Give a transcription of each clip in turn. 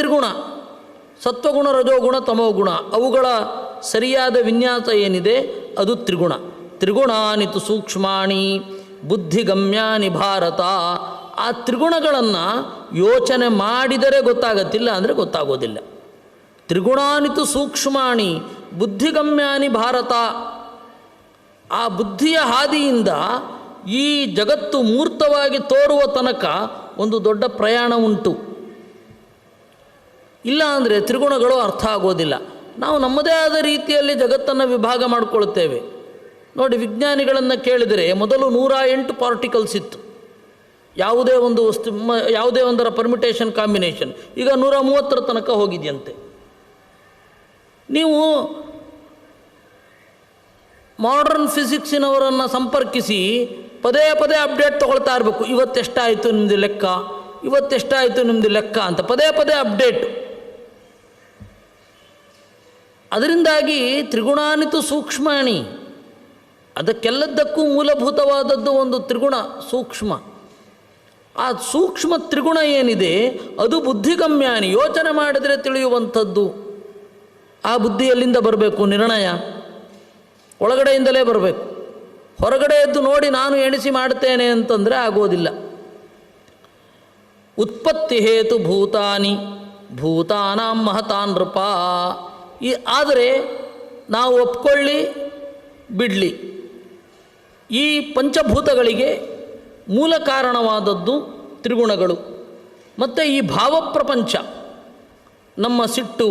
ತ್ರಿಗುಣ, ಸತ್ವಗುಣ, ರಜೋಗುಣ, ತಮೋಗುಣ, ಅವುಗಳ ಸರಿಯಾದ ವಿನ್ಯಾಸ ಏನಿದೆ ಅದು ತ್ರಿಗುಣ. ತ್ರಿಗುಣಾನಿತು ಸೂಕ್ಷ್ಮಾಣಿ ಬುದ್ಧಿಗಮ್ಯಾನಿ ಭಾರತ. ಆ ತ್ರಿಗುಣಗಳನ್ನು ಯೋಚನೆ ಮಾಡಿದರೆ ಗೊತ್ತಾಗತ್ತಿಲ್ಲ ಅಂದರೆ ಗೊತ್ತಾಗೋದಿಲ್ಲ. ತ್ರಿಗುಣಾನಿತು ಸೂಕ್ಷ್ಮಾಣಿ ಬುದ್ಧಿಗಮ್ಯಾನಿ ಭಾರತ. ಆ ಬುದ್ಧಿಯ ಹಾದಿಯಿಂದ ಈ ಜಗತ್ತು ಮೂರ್ತವಾಗಿ ತೋರುವ ತನಕ ಒಂದು ದೊಡ್ಡ ಪ್ರಯಾಣ ಉಂಟು. ಇಲ್ಲ ಅಂದರೆ ತ್ರಿಗುಣಗಳು ಅರ್ಥ ಆಗೋದಿಲ್ಲ. ನಾವು ನಮ್ಮದೇ ಆದ ರೀತಿಯಲ್ಲಿ ಜಗತ್ತನ್ನು ವಿಭಾಗ ಮಾಡಿಕೊಳ್ತೇವೆ. ನೋಡಿ, ವಿಜ್ಞಾನಿಗಳನ್ನು ಕೇಳಿದರೆ ಮೊದಲು 108 ಪಾರ್ಟಿಕಲ್ಸ್ ಇತ್ತು, ಯಾವುದೇ ಒಂದು ವಸ್ತು, ಯಾವುದೇ ಒಂದರ ಪರ್ಮಿಟೇಷನ್ ಕಾಂಬಿನೇಷನ್. ಈಗ 130 ತನಕ ಹೋಗಿದೆಯಂತೆ. ನೀವು ಮಾಡರ್ನ್ ಫಿಸಿಕ್ಸಿನವರನ್ನು ಸಂಪರ್ಕಿಸಿ ಪದೇ ಪದೇ ಅಪ್ಡೇಟ್ ತೊಗೊಳ್ತಾ ಇರಬೇಕು. ಇವತ್ತೆಷ್ಟಾಯಿತು ನಿಮ್ಮದು ಲೆಕ್ಕ, ಇವತ್ತೆಷ್ಟಾಯಿತು ನಿಮ್ಮದು ಲೆಕ್ಕ ಅಂತ ಪದೇ ಪದೇ ಅಪ್ಡೇಟ್. ಅದರಿಂದಾಗಿ ತ್ರಿಗುಣಾನಿತು ಸೂಕ್ಷ್ಮಾಣಿ, ಅದಕ್ಕೆಲ್ಲದಕ್ಕೂ ಮೂಲಭೂತವಾದದ್ದು ಒಂದು ತ್ರಿಗುಣ ಸೂಕ್ಷ್ಮ. ಆ ಸೂಕ್ಷ್ಮ ತ್ರಿಗುಣ ಏನಿದೆ ಅದು ಬುದ್ಧಿಗಮ್ಯಾನಿ, ಯೋಚನೆ ಮಾಡಿದರೆ ತಿಳಿಯುವಂಥದ್ದು. ಆ ಬುದ್ಧಿ ಎಲ್ಲಿಂದ ಬರಬೇಕು? ನಿರ್ಣಯ ಒಳಗಡೆಯಿಂದಲೇ ಬರಬೇಕು. ಹೊರಗಡೆ ಎದ್ದು ನೋಡಿ ನಾನು ಎಣಿಸಿ ಮಾಡ್ತೇನೆ ಅಂತಂದರೆ ಆಗೋದಿಲ್ಲ. ಉತ್ಪತ್ತಿ ಹೇತು ಭೂತಾನಿ ಭೂತಾನಾಂ ಮಹತಾನ್ ನೃಪ. ಆದರೆ ನಾವು ಒಪ್ಕೊಳ್ಳಿ ಬಿಡಲಿ, ಈ ಪಂಚಭೂತಗಳಿಗೆ ಮೂಲ ಕಾರಣವಾದದ್ದು ತ್ರಿಗುಣಗಳು. ಮತ್ತು ಈ ಭಾವಪ್ರಪಂಚ, ನಮ್ಮ ಸಿಟ್ಟು,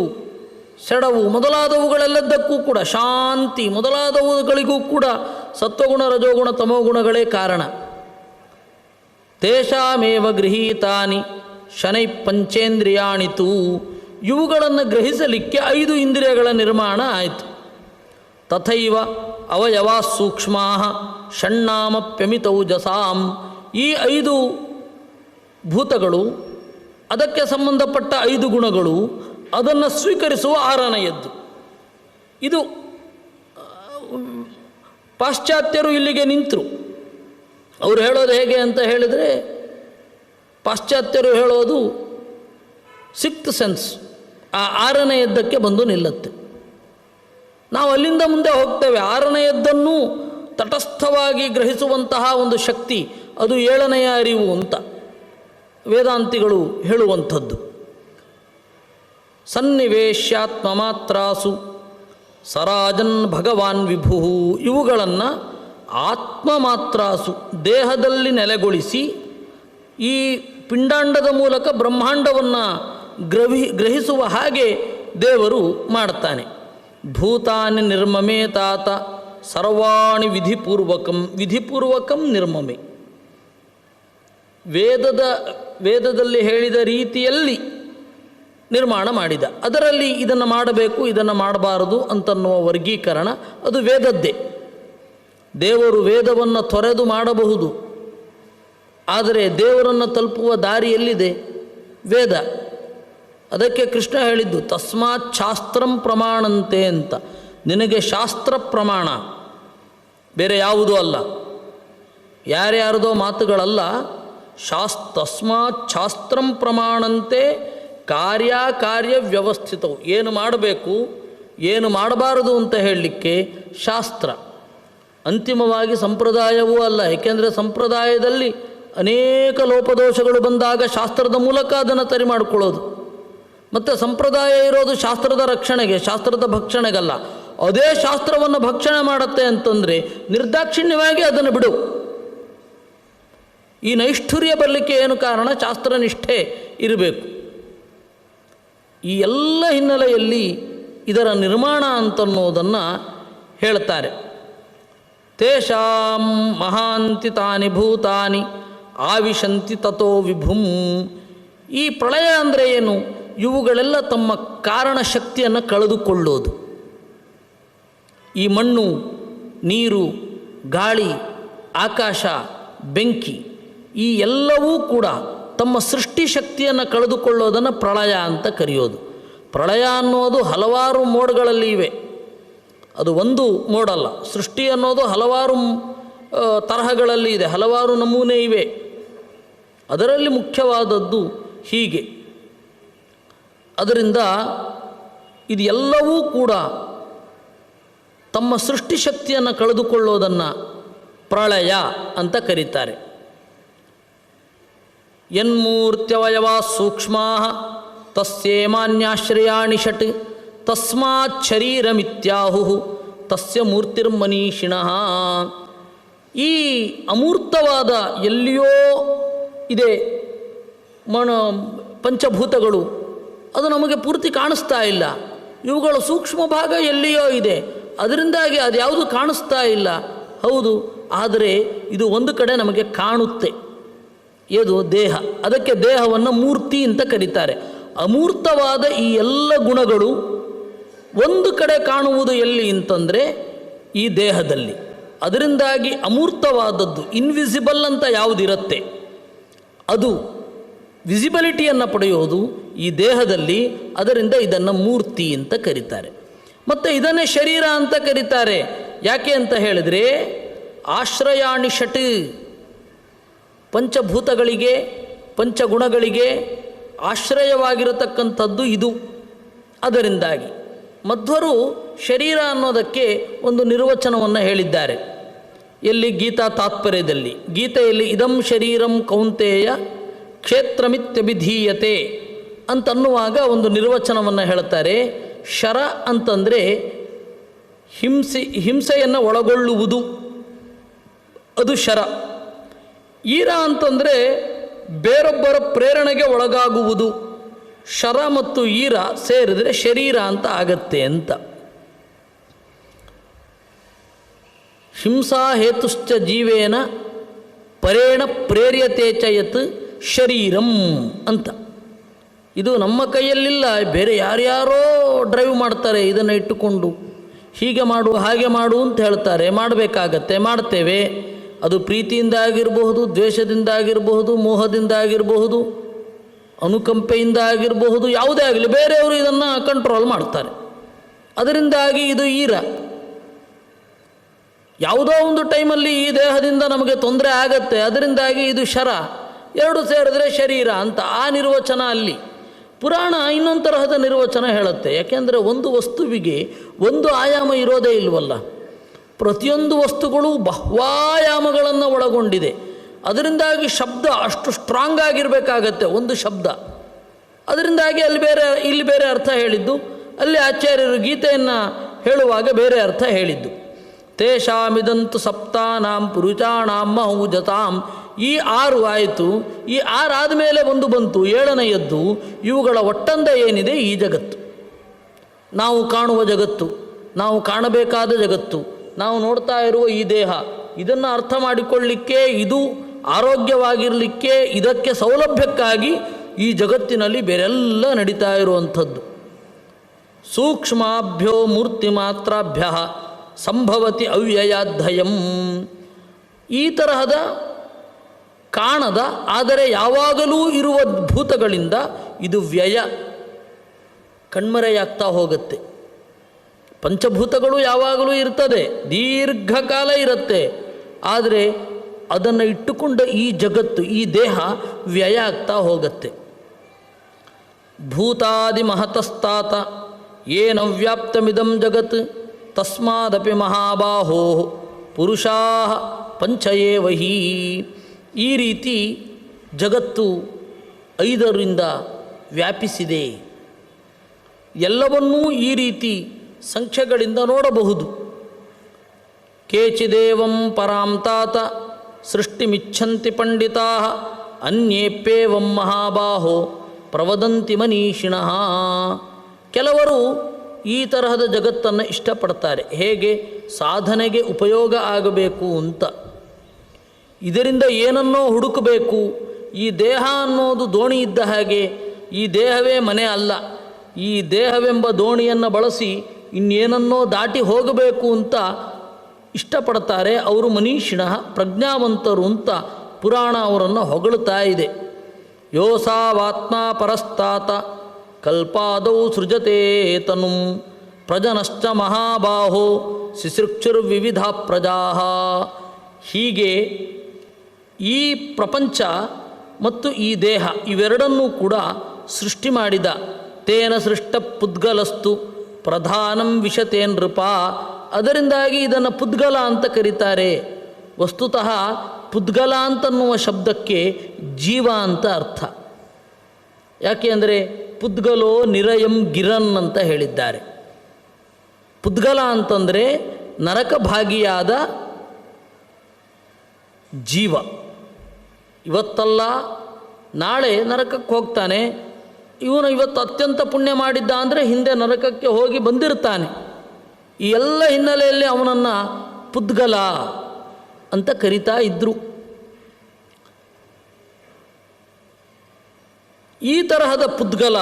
ಸೆಡವು ಮೊದಲಾದವುಗಳೆಲ್ಲದಕ್ಕೂ ಕೂಡ, ಶಾಂತಿ ಮೊದಲಾದವುಗಳಿಗೂ ಕೂಡ ಸತ್ವಗುಣ, ರಜೋಗುಣ, ತಮೋಗುಣಗಳೇ ಕಾರಣ. ತೇಷಾಮೇವ ಗೃಹೀತಾನಿ ಶನೈ ಪಂಚೇಂದ್ರಿಯಾಣಿತು. ಇವುಗಳನ್ನು ಗ್ರಹಿಸಲಿಕ್ಕೆ 5 ಇಂದ್ರಿಯಗಳ ನಿರ್ಮಾಣ ಆಯಿತು. ತಥೈವ ಅವಯವಾ ಸೂಕ್ಷ್ಮಾ ಷಣ್ಣಾಮಪ್ಯಮಿತೌಜಸಾಂ. ಈ 5 ಭೂತಗಳು, ಅದಕ್ಕೆ ಸಂಬಂಧಪಟ್ಟ 5 ಗುಣಗಳು, ಅದನ್ನು ಸ್ವೀಕರಿಸುವ 6ನೆಯದ್ದು. ಇದು ಪಾಶ್ಚಾತ್ಯರು ಇಲ್ಲಿಗೆ ನಿಂತರು. ಅವರು ಹೇಳೋದು ಹೇಗೆ ಅಂತ ಹೇಳಿದರೆ, ಪಾಶ್ಚಾತ್ಯರು ಹೇಳೋದು 6th ಸೆನ್ಸ್, ಆ 6ನೆಯದ್ದಕ್ಕೆ ಬಂದು ನಿಲ್ಲುತ್ತೆ. ನಾವು ಅಲ್ಲಿಂದ ಮುಂದೆ ಹೋಗ್ತೇವೆ. 6ನೆಯದ್ದನ್ನು ತಟಸ್ಥವಾಗಿ ಗ್ರಹಿಸುವಂತಹ ಒಂದು ಶಕ್ತಿ, ಅದು 7ನೆಯ ಅರಿವು ಅಂತ ವೇದಾಂತಿಗಳು ಹೇಳುವಂಥದ್ದು. ಸನ್ನಿವೇಶ್ಯಾತ್ಮ ಮಾತ್ರಾಸು ಸರಾಜನ್ ಭಗವಾನ್ ವಿಭು. ಇವುಗಳನ್ನು ಆತ್ಮ ಮಾತ್ರಾಸು, ದೇಹದಲ್ಲಿ ನೆಲೆಗೊಳಿಸಿ ಈ ಪಿಂಡಾಂಡದ ಮೂಲಕ ಬ್ರಹ್ಮಾಂಡವನ್ನು ಗ್ರಹಿಸುವ ಹಾಗೆ ದೇವರು ಮಾಡ್ತಾನೆ. ಭೂತಾನಿ ನಿರ್ಮಮೇ ತಾತ ಸರ್ವಾಣಿ ವಿಧಿಪೂರ್ವಕಂ ನಿರ್ಮಮೆ. ವೇದದಲ್ಲಿ ಹೇಳಿದ ರೀತಿಯಲ್ಲಿ ನಿರ್ಮಾಣ ಮಾಡಿದ. ಅದರಲ್ಲಿ ಇದನ್ನು ಮಾಡಬೇಕು, ಇದನ್ನು ಮಾಡಬಾರದು ಅಂತನ್ನುವ ವರ್ಗೀಕರಣ ಅದು ವೇದದ್ದೇ. ದೇವರು ವೇದವನ್ನು ತೊರೆದು ಮಾಡಬಹುದು, ಆದರೆ ದೇವರನ್ನು ತಲುಪುವ ದಾರಿಯಲ್ಲಿದೆ ವೇದ. ಅದಕ್ಕೆ ಕೃಷ್ಣ ಹೇಳಿದ್ದು ತಸ್ಮಾತ್ ಶಾಸ್ತ್ರಂ ಪ್ರಮಾಣಂತೆ ಅಂತ. ನಿನಗೆ ಶಾಸ್ತ್ರ ಪ್ರಮಾಣ, ಬೇರೆ ಯಾವುದೂ ಅಲ್ಲ, ಯಾರ್ಯಾರದೋ ಮಾತುಗಳಲ್ಲ. ತಸ್ಮಾತ್ ಶಾಸ್ತ್ರಂ ಪ್ರಮಾಣಂತೆ ಕಾರ್ಯ ವ್ಯವಸ್ಥಿತವು. ಏನು ಮಾಡಬೇಕು, ಏನು ಮಾಡಬಾರದು ಅಂತ ಹೇಳಲಿಕ್ಕೆ ಶಾಸ್ತ್ರ. ಅಂತಿಮವಾಗಿ ಸಂಪ್ರದಾಯವೂ ಅಲ್ಲ, ಏಕೆಂದರೆ ಸಂಪ್ರದಾಯದಲ್ಲಿ ಅನೇಕ ಲೋಪದೋಷಗಳು ಬಂದಾಗ ಶಾಸ್ತ್ರದ ಮೂಲಕ ಅದನ್ನು ಸರಿ ಮಾಡಿಕೊಳ್ಳೋದು. ಮತ್ತು ಸಂಪ್ರದಾಯ ಇರೋದು ಶಾಸ್ತ್ರದ ರಕ್ಷಣೆಗೆ, ಶಾಸ್ತ್ರದ ಭಕ್ಷಣೆಗಲ್ಲ. ಅದೇ ಶಾಸ್ತ್ರವನ್ನು ಭಕ್ಷಣೆ ಮಾಡುತ್ತೆ ಅಂತಂದರೆ ನಿರ್ದಾಕ್ಷಿಣ್ಯವಾಗಿ ಅದನ್ನು ಬಿಡು. ಈ ನೈಷ್ಠುರ್ಯ ಬರಲಿಕ್ಕೆ ಏನು ಕಾರಣ? ಶಾಸ್ತ್ರನಿಷ್ಠೆ ಇರಬೇಕು. ಈ ಎಲ್ಲ ಹಿನ್ನೆಲೆಯಲ್ಲಿ ಇದರ ನಿರ್ಮಾಣ ಅಂತನ್ನೋದನ್ನು ಹೇಳ್ತಾರೆ. ತೇಷಾಂ ಮಹಾಂತಿ ತಾನಿ ಭೂತಾನಿ ಆವಿಶಂತಿ ತಥೋ ವಿಭುಂ. ಈ ಪ್ರಳಯ ಅಂದರೆ ಏನು? ಇವುಗಳೆಲ್ಲ ತಮ್ಮ ಕಾರಣ ಶಕ್ತಿಯನ್ನು ಕಳೆದುಕೊಳ್ಳೋದು. ಈ ಮಣ್ಣು, ನೀರು, ಗಾಳಿ, ಆಕಾಶ, ಬೆಂಕಿ, ಈ ಎಲ್ಲವೂ ಕೂಡ ತಮ್ಮ ಸೃಷ್ಟಿ ಶಕ್ತಿಯನ್ನು ಕಳೆದುಕೊಳ್ಳೋದನ್ನು ಪ್ರಳಯ ಅಂತ ಕರೆಯೋದು. ಪ್ರಳಯ ಅನ್ನೋದು ಹಲವಾರು ಮೋಡ್ಗಳಲ್ಲಿ ಇವೆ, ಅದು ಒಂದು ಮೋಡಲ್ಲ. ಸೃಷ್ಟಿ ಅನ್ನೋದು ಹಲವಾರು ತರಹಗಳಲ್ಲಿ ಇದೆ, ಹಲವಾರು ನಮೂನೆ ಇವೆ. ಅದರಲ್ಲಿ ಮುಖ್ಯವಾದದ್ದು ಹೀಗೆ ಅದರಿಂದ ಇದು ಎಲ್ಲವೂ ಕೂಡ ತಮ್ಮ ಸೃಷ್ಟಿಶಕ್ತಿಯನ್ನು ಕಳೆದುಕೊಳ್ಳೋದನ್ನು ಪ್ರಳಯ ಅಂತ ಕರೀತಾರೆ. ಯನ್ಮೂರ್ತ್ಯವಯವ ಸೂಕ್ಷ್ಮಾ ತಸ್ಯೇಮಾನ್ಯಾಶ್ರಯಾಣಿ ಷಟ್ ತಸ್ಮಾತ್ ಶರೀರಮಿತ್ಯಾಹು ತಸ್ಯ ಮೂರ್ತಿರ್ಮನೀಷಿಣಃ. ಈ ಅಮೂರ್ತವಾದ ಎಲ್ಲಿಯೋ ಇದೆ ಪಂಚಭೂತಗಳು, ಅದು ನಮಗೆ ಪೂರ್ತಿ ಕಾಣಿಸ್ತಾ ಇಲ್ಲ. ಇವುಗಳ ಸೂಕ್ಷ್ಮ ಭಾಗ ಎಲ್ಲಿಯೋ ಇದೆ, ಅದರಿಂದಾಗಿ ಅದು ಯಾವುದು ಕಾಣಿಸ್ತಾ ಇಲ್ಲ. ಹೌದು, ಆದರೆ ಇದು ಒಂದು ಕಡೆ ನಮಗೆ ಕಾಣುತ್ತೆ. ಇದು ದೇಹ. ಅದಕ್ಕೆ ದೇಹವನ್ನು ಮೂರ್ತಿ ಅಂತ ಕರೀತಾರೆ. ಅಮೂರ್ತವಾದ ಈ ಎಲ್ಲ ಗುಣಗಳು ಒಂದು ಕಡೆ ಕಾಣುವುದು ಎಲ್ಲಿ ಅಂತಂದರೆ ಈ ದೇಹದಲ್ಲಿ. ಅದರಿಂದಾಗಿ ಅಮೂರ್ತವಾದದ್ದು, ಇನ್ವಿಸಿಬಲ್ ಅಂತ ಯಾವುದಿರುತ್ತೆ ಅದು ವಿಸಿಬಿಲಿಟಿಯನ್ನು ಪಡೆಯೋದು ಈ ದೇಹದಲ್ಲಿ. ಅದರಿಂದ ಇದನ್ನು ಮೂರ್ತಿ ಅಂತ ಕರೀತಾರೆ. ಮತ್ತು ಇದನ್ನೇ ಶರೀರ ಅಂತ ಕರೀತಾರೆ. ಯಾಕೆ ಅಂತ ಹೇಳಿದರೆ ಆಶ್ರಯಾಣಿ ಷಟ್, ಪಂಚಭೂತಗಳಿಗೆ ಪಂಚಗುಣಗಳಿಗೆ ಆಶ್ರಯವಾಗಿರತಕ್ಕಂಥದ್ದು ಇದು. ಅದರಿಂದಾಗಿ ಮಧ್ವರು ಶರೀರ ಅನ್ನೋದಕ್ಕೆ ಒಂದು ನಿರ್ವಚನವನ್ನು ಹೇಳಿದ್ದಾರೆ. ಎಲ್ಲಿ? ಗೀತಾ ತಾತ್ಪರ್ಯದಲ್ಲಿ. ಗೀತೆಯಲ್ಲಿ ಇದಂ ಶರೀರಂ ಕೌಂತೆಯ ಕ್ಷೇತ್ರಮಿತ್ಯಭಿಧೀಯತೆ ಅಂತನ್ನುವಾಗ ಒಂದು ನಿರ್ವಚನವನ್ನು ಹೇಳ್ತಾರೆ. ಶರ ಅಂತಂದರೆ ಹಿಂಸೆಯನ್ನು ಒಳಗೊಳ್ಳುವುದು, ಅದು ಶರ. ಈರ ಅಂತಂದರೆ ಬೇರೊಬ್ಬರ ಪ್ರೇರಣೆಗೆ ಒಳಗಾಗುವುದು. ಶರ ಮತ್ತು ಈರ ಸೇರಿದರೆ ಶರೀರ ಅಂತ ಆಗತ್ತೆ ಅಂತ. ಹಿಂಸಾ ಹೇತುಶ್ಚ ಜೀವೇನ ಪರೇಣ ಪ್ರೇರ್ಯತೆ ಚ ಯತ್ ಶರೀರಂ ಅಂತ. ಇದು ನಮ್ಮ ಕೈಯಲ್ಲಿಲ್ಲ, ಬೇರೆ ಯಾರ್ಯಾರೋ ಡ್ರೈವ್ ಮಾಡ್ತಾರೆ ಇದನ್ನು ಇಟ್ಟುಕೊಂಡು. ಹೀಗೆ ಮಾಡು ಹಾಗೆ ಮಾಡು ಅಂತ ಹೇಳ್ತಾರೆ, ಮಾಡಬೇಕಾಗತ್ತೆ, ಮಾಡ್ತೇವೆ. ಅದು ಪ್ರೀತಿಯಿಂದ ಆಗಿರಬಹುದು, ದ್ವೇಷದಿಂದ ಆಗಿರಬಹುದು, ಮೋಹದಿಂದ ಆಗಿರಬಹುದು, ಅನುಕಂಪೆಯಿಂದ ಆಗಿರಬಹುದು, ಯಾವುದೇ ಆಗಲಿ ಬೇರೆಯವರು ಇದನ್ನು ಕಂಟ್ರೋಲ್ ಮಾಡ್ತಾರೆ. ಅದರಿಂದಾಗಿ ಇದು ಈರ. ಯಾವುದೋ ಒಂದು ಟೈಮಲ್ಲಿ ಈ ದೇಹದಿಂದ ನಮಗೆ ತೊಂದರೆ ಆಗತ್ತೆ, ಅದರಿಂದಾಗಿ ಇದು ಶರ. ಎರಡು ಸೇರಿದ್ರೆ ಶರೀರ ಅಂತ ಆ ನಿರ್ವಚನ ಅಲ್ಲಿ. ಪುರಾಣ ಇನ್ನೊಂದು ತರಹದ ನಿರ್ವಚನ ಹೇಳುತ್ತೆ. ಯಾಕೆಂದರೆ ಒಂದು ವಸ್ತುವಿಗೆ ಒಂದು ಆಯಾಮ ಇರೋದೇ ಇಲ್ವಲ್ಲ. ಪ್ರತಿಯೊಂದು ವಸ್ತುಗಳು ಬಹ್ವಾಯಾಮಗಳನ್ನು ಒಳಗೊಂಡಿದೆ. ಅದರಿಂದಾಗಿ ಶಬ್ದ ಅಷ್ಟು ಸ್ಟ್ರಾಂಗ್ ಆಗಿರಬೇಕಾಗತ್ತೆ ಒಂದು ಶಬ್ದ. ಅದರಿಂದಾಗಿ ಇಲ್ಲಿ ಬೇರೆ ಅರ್ಥ ಹೇಳಿದ್ದು, ಅಲ್ಲಿ ಆಚಾರ್ಯರು ಗೀತೆಯನ್ನು ಹೇಳುವಾಗ ಬೇರೆ ಅರ್ಥ ಹೇಳಿದ್ದು. ತೇಷಾಮಿದಂತು ಸಪ್ತಾನಾಂ ಪುರುಷಾಣಾಂ ಮಹೂಜತಾಂ. ಈ 6 ಆಯಿತು. ಈ 6 ಆದಮೇಲೆ ಒಂದು ಬಂತು, 7ನೆಯದ್ದು. ಇವುಗಳ ಒಟ್ಟಂದ ಏನಿದೆ ಈ ಜಗತ್ತು, ನಾವು ಕಾಣುವ ಜಗತ್ತು, ನಾವು ಕಾಣಬೇಕಾದ ಜಗತ್ತು, ನಾವು ನೋಡ್ತಾ ಇರುವ ಈ ದೇಹ, ಇದನ್ನು ಅರ್ಥ ಮಾಡಿಕೊಳ್ಳಲಿಕ್ಕೆ, ಇದು ಆರೋಗ್ಯವಾಗಿರಲಿಕ್ಕೆ, ಇದಕ್ಕೆ ಸೌಲಭ್ಯಕ್ಕಾಗಿ ಈ ಜಗತ್ತಿನಲ್ಲಿ ಬೇರೆಲ್ಲ ನಡೀತಾ ಇರುವಂಥದ್ದು. ಸೂಕ್ಷ್ಮಾಭ್ಯೋ ಮೂರ್ತಿ ಮಾತ್ರಾಭ್ಯ ಸಂಭವತಿ ಅವ್ಯಯಾಧ್ಯಯಂ. ಈ ತರಹದ ಕಾಣದ ಆದರೆ ಯಾವಾಗಲೂ ಇರುವ ಭೂತಗಳಿಂದ ಇದು ವ್ಯಯ, ಕಣ್ಮರೆಯಾಗ್ತಾ ಹೋಗುತ್ತೆ. ಪಂಚಭೂತಗಳು ಯಾವಾಗಲೂ ಇರ್ತದೆ, ದೀರ್ಘಕಾಲ ಇರುತ್ತೆ. ಆದರೆ ಅದನ್ನು ಇಟ್ಟುಕೊಂಡ ಈ ಜಗತ್ತು, ಈ ದೇಹ ವ್ಯಯ ಆಗ್ತಾ ಹೋಗುತ್ತೆ. ಭೂತಾದಿ ಮಹತಸ್ತಾತ ಏನ ವ್ಯಾಪ್ತಮಿದಂ ಜಗತ್ ತಸ್ಮಾದಪಿ ಮಹಾಬಾಹೋ ಪುರುಷಾ ಪಂಚಯೇವಹಿ. ಈ ರೀತಿ ಜಗತ್ತು 5ರಿಂದ ವ್ಯಾಪಿಸಿದೆ. ಎಲ್ಲವನ್ನೂ ಈ ರೀತಿ ಸಂಖ್ಯೆಗಳಿಂದ ನೋಡಬಹುದು. ಕೇಚಿದೇವಂ ಪರಾಂ ತಾತ ಸೃಷ್ಟಿಮಿಚ್ಛಂತಿ ಪಂಡಿತಾ ಅನ್ಯೇಪ್ಯೇವಂ ಮಹಾಬಾಹೋ ಪ್ರವದಂತಿ ಮನೀಷಿಣಃ. ಕೆಲವರು ಈ ತರಹದ ಜಗತ್ತನ್ನು ಇಷ್ಟಪಡ್ತಾರೆ. ಹೇಗೆ? ಸಾಧನೆಗೆ ಉಪಯೋಗ ಆಗಬೇಕು ಅಂತ. ಇದರಿಂದ ಏನನ್ನೋ ಹುಡುಕಬೇಕು. ಈ ದೇಹ ಅನ್ನೋದು ದೋಣಿ ಇದ್ದ ಹಾಗೆ, ಈ ದೇಹವೇ ಮನೆ ಅಲ್ಲ. ಈ ದೇಹವೆಂಬ ದೋಣಿಯನ್ನು ಬಳಸಿ ಇನ್ನೇನನ್ನೋ ದಾಟಿ ಹೋಗಬೇಕು ಅಂತ ಇಷ್ಟಪಡ್ತಾರೆ. ಅವರು ಮನೀಷಿಣಃ, ಪ್ರಜ್ಞಾವಂತರು ಅಂತ ಪುರಾಣ ಅವರನ್ನು ಹೊಗಳುತ್ತಾ ಇದೆ. ಯೋಸಾವಾತ್ಮ ಪರಸ್ತಾತ ಕಲ್ಪಾದೌ ಸೃಜತೆ ತನುಂ ಪ್ರಜನಶ್ಚ ಮಹಾಬಾಹೋ ಶಿಶೃಕ್ಷುರ್ವಿವಿಧ ಪ್ರಜಾ. ಹೀಗೆ ಈ ಪ್ರಪಂಚ ಮತ್ತು ಈ ದೇಹ ಇವೆರಡನ್ನೂ ಕೂಡ ಸೃಷ್ಟಿ ಮಾಡಿದ ತೇನ ಸೃಷ್ಟ ಪುದ್ಗಲಸ್ತು ಪ್ರಧಾನಂ ವಿಶತೇ ನೃಪ. ಅದರಿಂದಾಗಿ ಇದನ್ನು ಪುದ್ಗಲ ಅಂತ ಕರೀತಾರೆ. ವಸ್ತುತಃ ಪುದ್ಗಲ ಅಂತನ್ನುವ ಶಬ್ದಕ್ಕೆ ಜೀವ ಅಂತ ಅರ್ಥ. ಯಾಕೆ ಅಂದರೆ ಪುದ್ಗಲೋ ನಿರಯಂ ಗಿರನ್ ಅಂತ ಹೇಳಿದ್ದಾರೆ. ಪುದ್ಗಲ ಅಂತಂದರೆ ನರಕ ಭಾಗಿಯಾದ ಜೀವ. ಇವತ್ತಲ್ಲ ನಾಳೆ ನರಕಕ್ಕೆ ಹೋಗ್ತಾನೆ. ಇವನು ಇವತ್ತು ಅತ್ಯಂತ ಪುಣ್ಯ ಮಾಡಿದ್ದ ಅಂದರೆ ಹಿಂದೆ ನರಕಕ್ಕೆ ಹೋಗಿ ಬಂದಿರ್ತಾನೆ. ಈ ಎಲ್ಲ ಹಿನ್ನೆಲೆಯಲ್ಲಿ ಅವನನ್ನು ಪುದ್ಗಲ ಅಂತ ಕರಿತಾ ಇದ್ದರು. ಈ ತರಹದ ಪುದ್ಗಲ,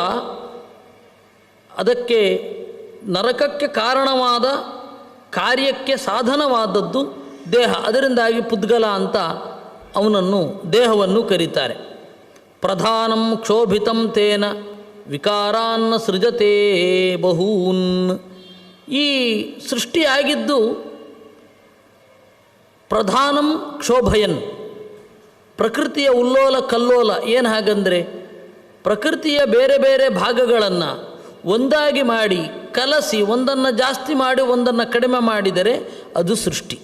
ಅದಕ್ಕೆ ನರಕಕ್ಕೆ ಕಾರಣವಾದ ಕಾರ್ಯಕ್ಕೆ ಸಾಧನವಾದದ್ದು ದೇಹ. ಅದರಿಂದಾಗಿ ಪುದ್ಗಲ ಅಂತ ಅವನನ್ನು, ದೇಹವನ್ನು ಕರೀತಾರೆ. ಪ್ರಧಾನಂ ಕ್ಷೋಭಿತಂ ತೇನ ವಿಕಾರಾನ್ನ ಸೃಜತೆ ಬಹೂನ್. ಈ ಸೃಷ್ಟಿಯಾಗಿದ್ದು ಪ್ರಧಾನಂ ಕ್ಷೋಭಯನ್, ಪ್ರಕೃತಿಯ ಉಲ್ಲೋಲ ಕಲ್ಲೋಲ. ಏನು ಹಾಗಂದರೆ ಪ್ರಕೃತಿಯ ಬೇರೆ ಬೇರೆ ಭಾಗಗಳನ್ನು ಒಂದಾಗಿ ಮಾಡಿ ಕಲಸಿ, ಒಂದನ್ನು ಜಾಸ್ತಿ ಮಾಡಿ ಒಂದನ್ನು ಕಡಿಮೆ ಮಾಡಿದರೆ ಅದು ಸೃಷ್ಟಿ.